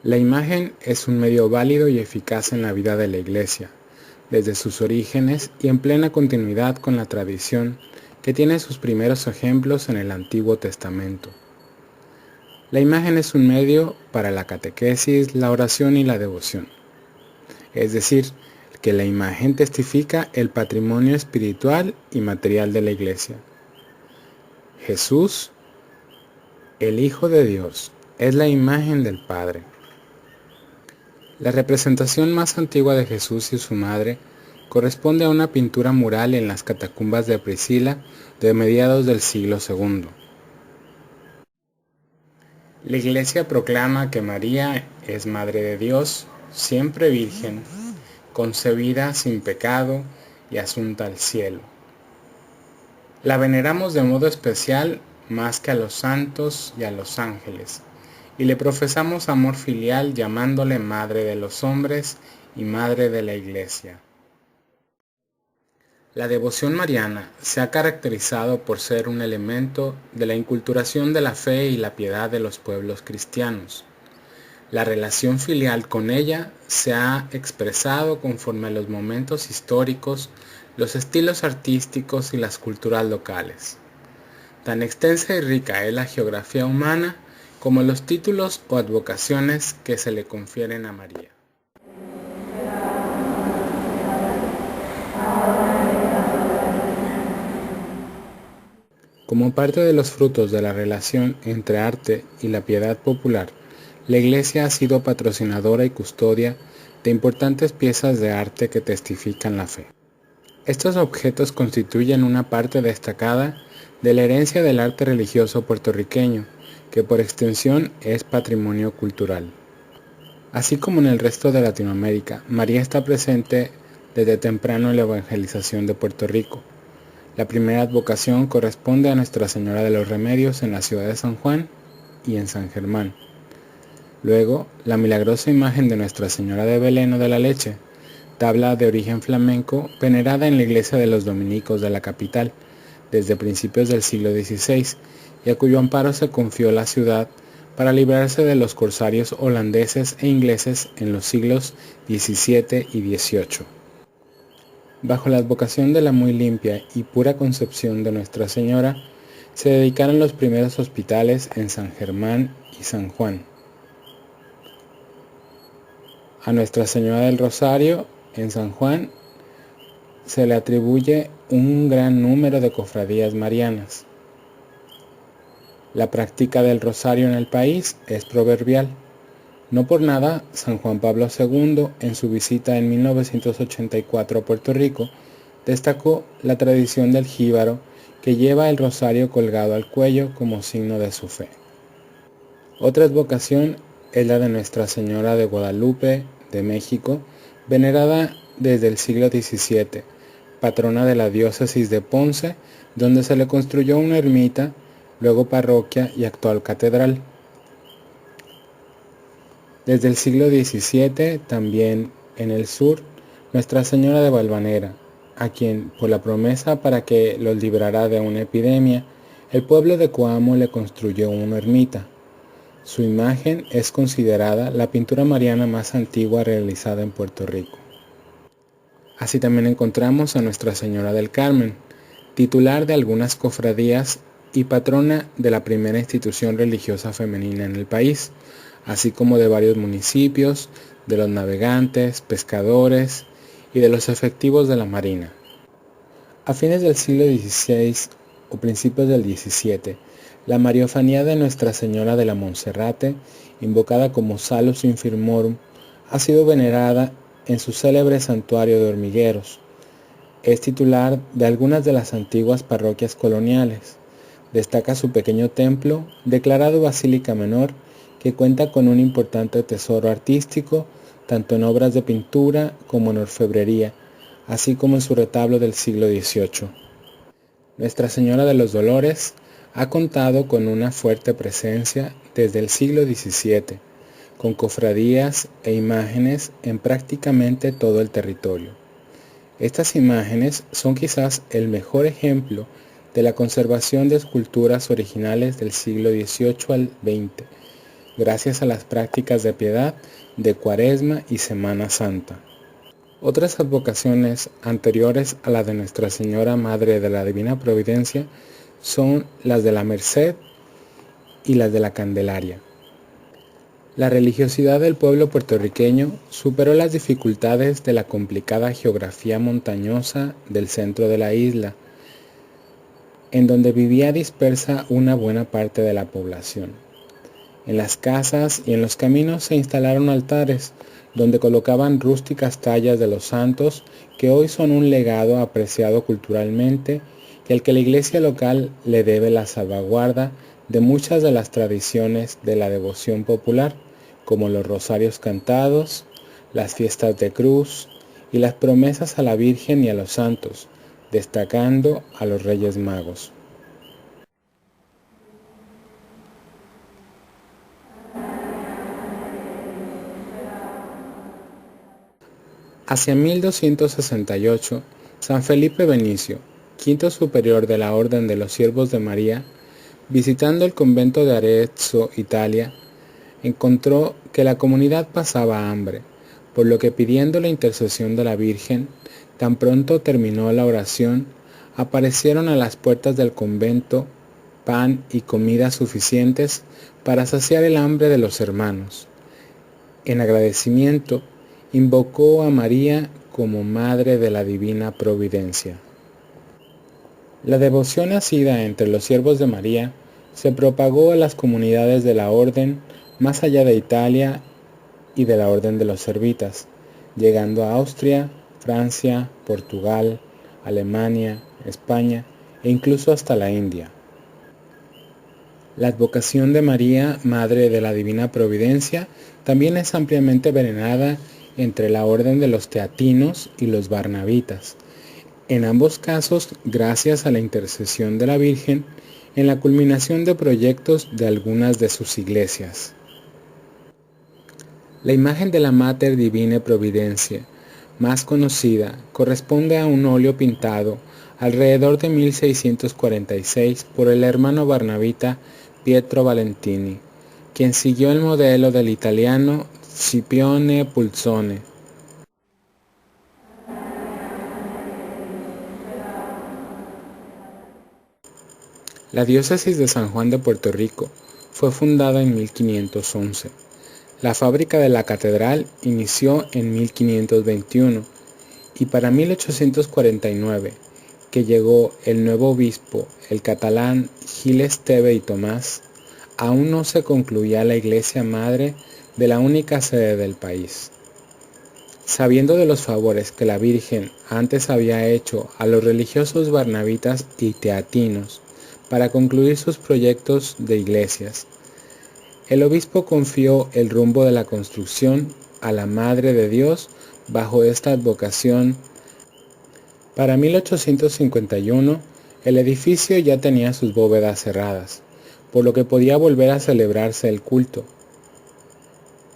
La imagen es un medio válido y eficaz en la vida de la Iglesia, desde sus orígenes y en plena continuidad con la tradición que tiene sus primeros ejemplos en el Antiguo Testamento. La imagen es un medio para la catequesis, la oración y la devoción. Es decir, que la imagen testifica el patrimonio espiritual y material de la Iglesia. Jesús, el Hijo de Dios, es la imagen del Padre. La representación más antigua de Jesús y su madre corresponde a una pintura mural en las catacumbas de Priscila de mediados del siglo II. La Iglesia proclama que María es Madre de Dios, siempre virgen, concebida sin pecado y asunta al cielo. La veneramos de modo especial más que a los santos y a los ángeles, y le profesamos amor filial llamándole Madre de los hombres y Madre de la Iglesia. La devoción mariana se ha caracterizado por ser un elemento de la inculturación de la fe y la piedad de los pueblos cristianos. La relación filial con ella se ha expresado conforme a los momentos históricos, los estilos artísticos y las culturas locales. Tan extensa y rica es la geografía humana como los títulos o advocaciones que se le confieren a María. Como parte de los frutos de la relación entre arte y la piedad popular, la Iglesia ha sido patrocinadora y custodia de importantes piezas de arte que testifican la fe. Estos objetos constituyen una parte destacada de la herencia del arte religioso puertorriqueño, que por extensión es patrimonio cultural. Así como en el resto de Latinoamérica, María está presente desde temprano en la evangelización de Puerto Rico. La primera advocación corresponde a Nuestra Señora de los Remedios en la ciudad de San Juan y en San Germán. Luego, la milagrosa imagen de Nuestra Señora de Belén o de la Leche, tabla de origen flamenco venerada en la iglesia de los dominicos de la capital desde principios del siglo XVI y a cuyo amparo se confió la ciudad para librarse de los corsarios holandeses e ingleses en los siglos XVII y XVIII. Bajo la advocación de la muy limpia y pura concepción de Nuestra Señora, se dedicaron los primeros hospitales en San Germán y San Juan. A Nuestra Señora del Rosario, en San Juan, se le atribuye un gran número de cofradías marianas. La práctica del rosario en el país es proverbial. No por nada, San Juan Pablo II, en su visita en 1984 a Puerto Rico, destacó la tradición del jíbaro que lleva el rosario colgado al cuello como signo de su fe. Otra advocación es la de Nuestra Señora de Guadalupe, de México, venerada desde el siglo XVII, patrona de la diócesis de Ponce, donde se le construyó una ermita, luego parroquia y actual catedral. Desde el siglo XVII, también en el sur, Nuestra Señora de Valvanera, a quien, por la promesa para que los librará de una epidemia, el pueblo de Coamo le construyó una ermita. Su imagen es considerada la pintura mariana más antigua realizada en Puerto Rico. Así también encontramos a Nuestra Señora del Carmen, titular de algunas cofradías y patrona de la primera institución religiosa femenina en el país, así como de varios municipios, de los navegantes, pescadores y de los efectivos de la Marina. A fines del siglo XVI o principios del XVII, la Mariofanía de Nuestra Señora de la Monserrate, invocada como Salus Infirmorum, ha sido venerada en su célebre santuario de Hormigueros. Es titular de algunas de las antiguas parroquias coloniales. Destaca su pequeño templo, declarado basílica menor, que cuenta con un importante tesoro artístico, tanto en obras de pintura como en orfebrería, así como en su retablo del siglo XVIII. Nuestra Señora de los Dolores ha contado con una fuerte presencia desde el siglo XVII, con cofradías e imágenes en prácticamente todo el territorio. Estas imágenes son quizás el mejor ejemplo de la conservación de esculturas originales del siglo XVIII al XX, gracias a las prácticas de piedad de Cuaresma y Semana Santa. Otras advocaciones anteriores a la de Nuestra Señora Madre de la Divina Providencia son las de la Merced y las de la Candelaria. La religiosidad del pueblo puertorriqueño superó las dificultades de la complicada geografía montañosa del centro de la isla, en donde vivía dispersa una buena parte de la población. En las casas y en los caminos se instalaron altares, donde colocaban rústicas tallas de los santos que hoy son un legado apreciado culturalmente y al que la iglesia local le debe la salvaguarda de muchas de las tradiciones de la devoción popular, como los rosarios cantados, las fiestas de cruz y las promesas a la Virgen y a los santos, destacando a los Reyes Magos. Hacia 1268, San Felipe Benicio, quinto superior de la Orden de los Siervos de María, visitando el convento de Arezzo, Italia, encontró que la comunidad pasaba hambre, por lo que pidiendo la intercesión de la Virgen, tan pronto terminó la oración, aparecieron a las puertas del convento pan y comida suficientes para saciar el hambre de los hermanos. En agradecimiento, invocó a María como Madre de la Divina Providencia. La devoción nacida entre los siervos de María se propagó a las comunidades de la Orden más allá de Italia y de la Orden de los Servitas, llegando a Austria, Francia, Portugal, Alemania, España e incluso hasta la India. La advocación de María, Madre de la Divina Providencia, también es ampliamente venerada entre la Orden de los Teatinos y los Barnabitas, en ambos casos gracias a la intercesión de la Virgen en la culminación de proyectos de algunas de sus iglesias. La imagen de la Mater Divina Providencia, más conocida, corresponde a un óleo pintado alrededor de 1646 por el hermano barnabita Pietro Valentini, quien siguió el modelo del italiano Scipione Pulzone. La diócesis de San Juan de Puerto Rico fue fundada en 1511. La fábrica de la catedral inició en 1521 y para 1849, que llegó el nuevo obispo, el catalán Gil Esteve y Tomás, aún no se concluía la iglesia madre de la única sede del país. Sabiendo de los favores que la Virgen antes había hecho a los religiosos barnabitas y teatinos para concluir sus proyectos de iglesias, el obispo confió el rumbo de la construcción a la Madre de Dios bajo esta advocación. Para 1851, el edificio ya tenía sus bóvedas cerradas, por lo que podía volver a celebrarse el culto.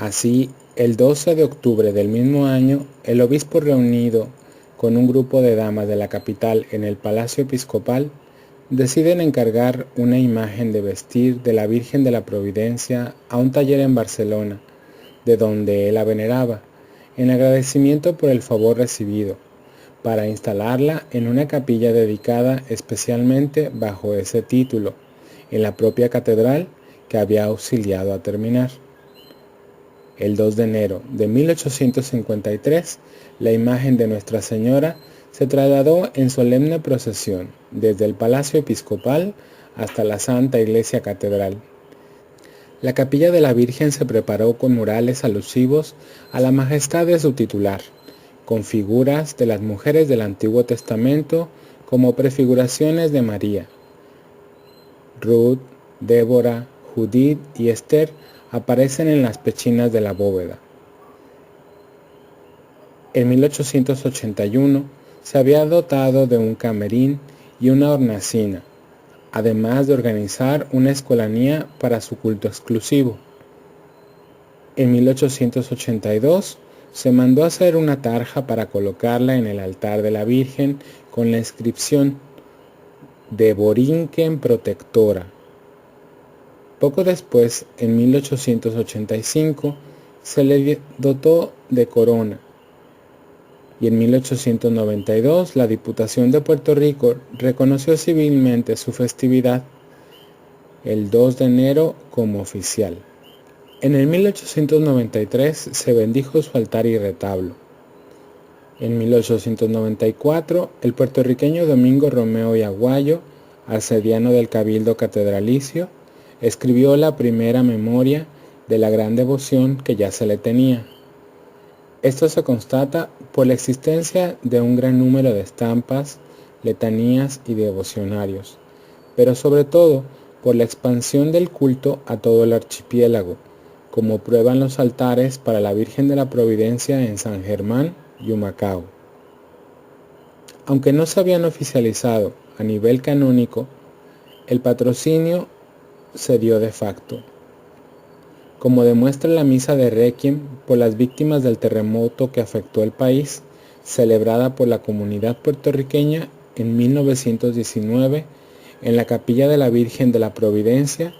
Así, el 12 de octubre del mismo año, el obispo, reunido con un grupo de damas de la capital en el Palacio Episcopal, deciden encargar una imagen de vestir de la Virgen de la Providencia a un taller en Barcelona, de donde él la veneraba, en agradecimiento por el favor recibido, para instalarla en una capilla dedicada especialmente bajo ese título, en la propia catedral que había auxiliado a terminar. El 2 de enero de 1853, la imagen de Nuestra Señora se trasladó en solemne procesión desde el Palacio Episcopal hasta la Santa Iglesia Catedral. La capilla de la Virgen se preparó con murales alusivos a la majestad de su titular, con figuras de las mujeres del Antiguo Testamento como prefiguraciones de María. Ruth, Débora, Judith y Esther aparecen en las pechinas de la bóveda. En 1881 se había dotado de un camerín y una hornacina, además de organizar una escolanía para su culto exclusivo. En 1882 se mandó hacer una tarja para colocarla en el altar de la Virgen con la inscripción de Borinquen Protectora. Poco después, en 1885, se le dotó de corona, y en 1892 la Diputación de Puerto Rico reconoció civilmente su festividad el 2 de enero como oficial. En el 1893 se bendijo su altar y retablo. En 1894, el puertorriqueño Domingo Romeo y Aguayo, arcediano del Cabildo Catedralicio, escribió la primera memoria de la gran devoción que ya se le tenía. Esto se constata por la existencia de un gran número de estampas, letanías y devocionarios, pero sobre todo por la expansión del culto a todo el archipiélago, como prueban los altares para la Virgen de la Providencia en San Germán y Humacao. Aunque no se habían oficializado a nivel canónico, el patrocinio se dio de facto, como demuestra la misa de Requiem por las víctimas del terremoto que afectó el país, celebrada por la comunidad puertorriqueña en 1919 en la Capilla de la Virgen de la Providencia,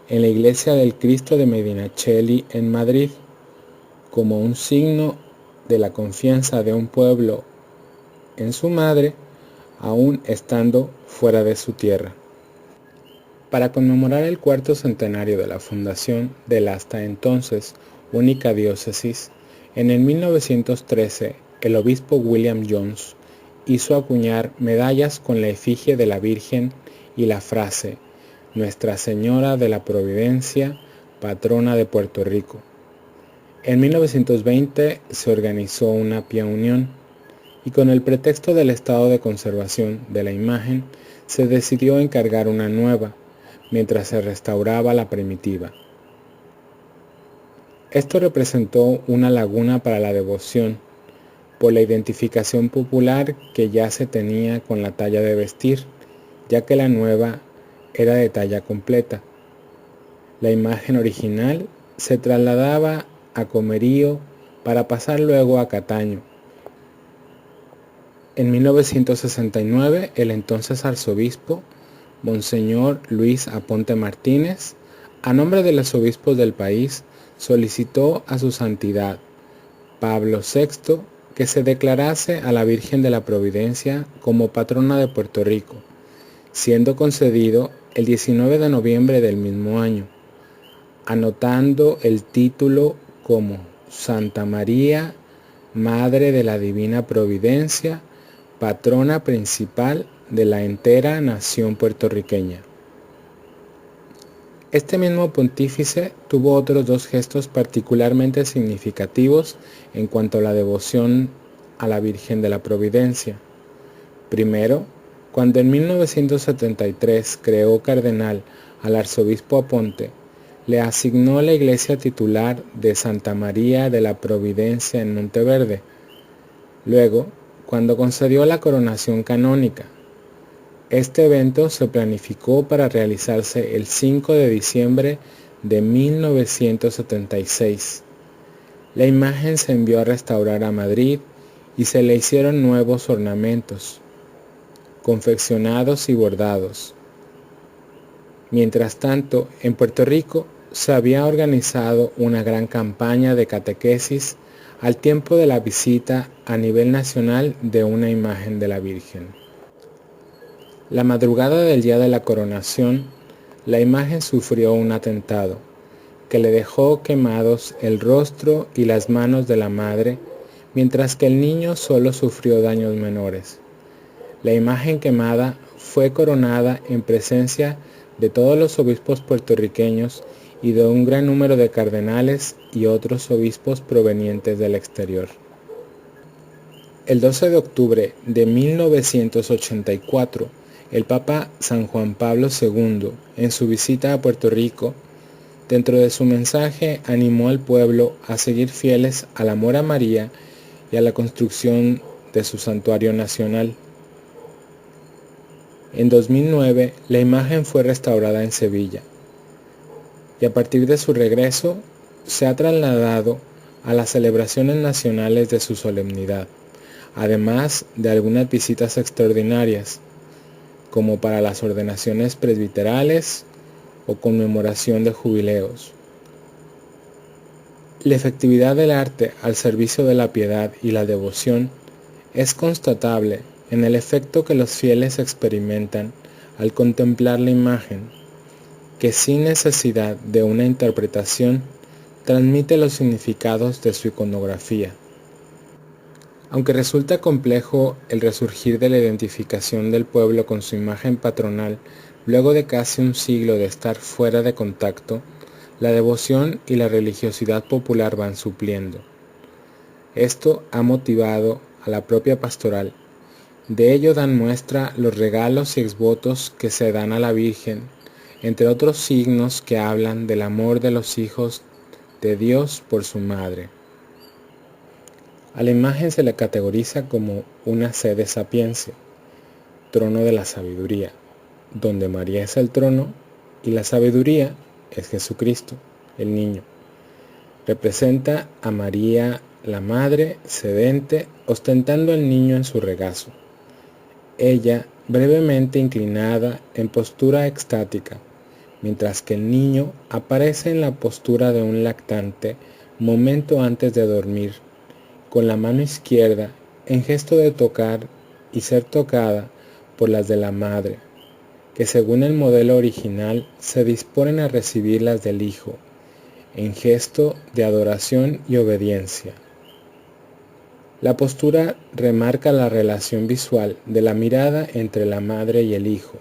en la Iglesia del Cristo de Medinaceli en Madrid, como un signo de la confianza de un pueblo en su madre, aún estando fuera de su tierra. Para conmemorar el cuarto centenario de la fundación de la hasta entonces única diócesis, en el 1913 el obispo William Jones hizo acuñar medallas con la efigie de la Virgen y la frase Nuestra Señora de la Providencia, patrona de Puerto Rico. En 1920 se organizó una pía unión y con el pretexto del estado de conservación de la imagen se decidió encargar una nueva, mientras se restauraba la primitiva. Esto representó una laguna para la devoción, por la identificación popular que ya se tenía con la talla de vestir, ya que la nueva era de talla completa. La imagen original se trasladaba a Comerío para pasar luego a Cataño. En 1969, el entonces arzobispo, Monseñor Luis Aponte Martínez, a nombre de los obispos del país, solicitó a su santidad, Pablo VI, que se declarase a la Virgen de la Providencia como patrona de Puerto Rico, siendo concedido el 19 de noviembre del mismo año, anotando el título como Santa María, Madre de la Divina Providencia, patrona principal de la entera nación puertorriqueña. Este mismo pontífice tuvo otros dos gestos particularmente significativos en cuanto a la devoción a la Virgen de la Providencia. Primero, cuando en 1973 creó cardenal al arzobispo Aponte, le asignó la iglesia titular de Santa María de la Providencia en Monteverde. Luego, cuando concedió la coronación canónica. Este evento se planificó para realizarse el 5 de diciembre de 1976. La imagen se envió a restaurar a Madrid y se le hicieron nuevos ornamentos, confeccionados y bordados. Mientras tanto, en Puerto Rico se había organizado una gran campaña de catequesis al tiempo de la visita a nivel nacional de una imagen de la Virgen. La madrugada del día de la coronación, la imagen sufrió un atentado que le dejó quemados el rostro y las manos de la madre, mientras que el niño solo sufrió daños menores. La imagen quemada fue coronada en presencia de todos los obispos puertorriqueños y de un gran número de cardenales y otros obispos provenientes del exterior. El 12 de octubre de 1984, el Papa San Juan Pablo II, en su visita a Puerto Rico, dentro de su mensaje animó al pueblo a seguir fieles al amor a María y a la construcción de su santuario nacional. En 2009, la imagen fue restaurada en Sevilla y a partir de su regreso se ha trasladado a las celebraciones nacionales de su solemnidad, además de algunas visitas extraordinarias, como para las ordenaciones presbiterales o conmemoración de jubileos. La efectividad del arte al servicio de la piedad y la devoción es constatable en el efecto que los fieles experimentan al contemplar la imagen, que sin necesidad de una interpretación transmite los significados de su iconografía. Aunque resulta complejo el resurgir de la identificación del pueblo con su imagen patronal luego de casi un siglo de estar fuera de contacto, la devoción y la religiosidad popular van supliendo. Esto ha motivado a la propia pastoral. De ello dan muestra los regalos y exvotos que se dan a la Virgen, entre otros signos que hablan del amor de los hijos de Dios por su madre. A la imagen se le categoriza como una sede sapiencia, trono de la sabiduría, donde María es el trono y la sabiduría es Jesucristo, el niño. Representa a María, la madre, sedente, ostentando al niño en su regazo. Ella, brevemente inclinada en postura extática, mientras que el niño aparece en la postura de un lactante momento antes de dormir, con la mano izquierda en gesto de tocar y ser tocada por las de la madre, que según el modelo original se disponen a recibir las del hijo, en gesto de adoración y obediencia. La postura remarca la relación visual de la mirada entre la madre y el hijo.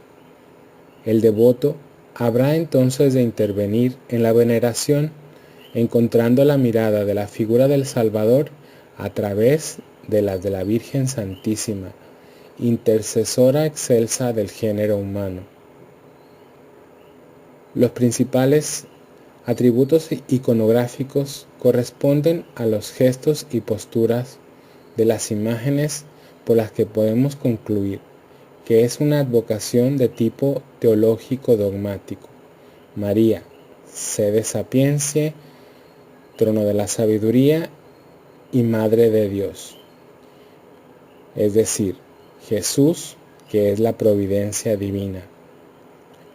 El devoto habrá entonces de intervenir en la veneración, encontrando la mirada de la figura del Salvador a través de las de la Virgen Santísima, intercesora excelsa del género humano. Los principales atributos iconográficos corresponden a los gestos y posturas de las imágenes, por las que podemos concluir que es una advocación de tipo teológico dogmático. María, sede sapientiae, trono de la sabiduría y madre de Dios. Es decir, Jesús, que es la providencia divina.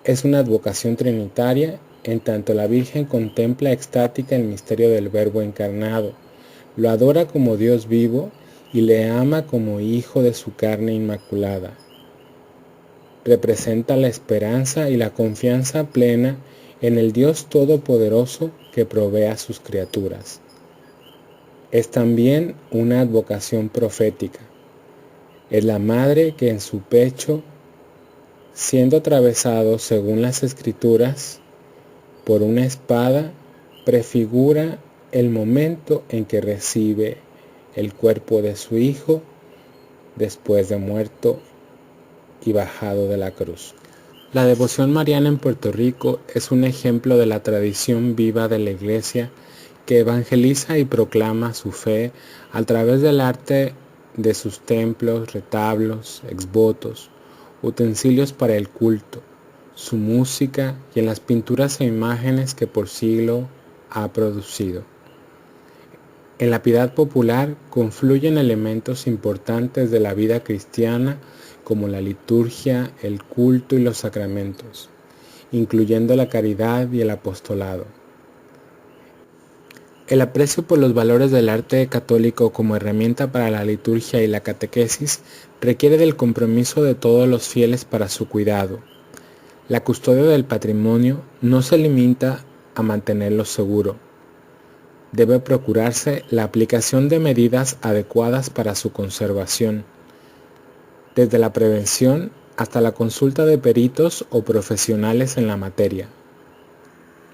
Es una advocación trinitaria, en tanto la Virgen contempla extática el misterio del Verbo encarnado, lo adora como Dios vivo y le ama como hijo de su carne inmaculada. Representa la esperanza y la confianza plena en el Dios Todopoderoso que provee a sus criaturas. Es también una advocación profética. Es la madre que en su pecho, siendo atravesado según las Escrituras por una espada, prefigura el momento en que recibe el cuerpo de su hijo después de muerto y bajado de la cruz. La devoción mariana en Puerto Rico es un ejemplo de la tradición viva de la Iglesia que evangeliza y proclama su fe a través del arte de sus templos, retablos, exvotos, utensilios para el culto, su música y en las pinturas e imágenes que por siglo ha producido. En la piedad popular confluyen elementos importantes de la vida cristiana como la liturgia, el culto y los sacramentos, incluyendo la caridad y el apostolado. El aprecio por los valores del arte católico como herramienta para la liturgia y la catequesis requiere del compromiso de todos los fieles para su cuidado. La custodia del patrimonio no se limita a mantenerlo seguro. Debe procurarse la aplicación de medidas adecuadas para su conservación, desde la prevención hasta la consulta de peritos o profesionales en la materia.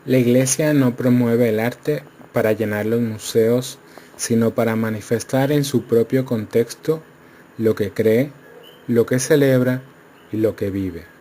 La Iglesia no promueve el arte para llenar los museos, sino para manifestar en su propio contexto lo que cree, lo que celebra y lo que vive.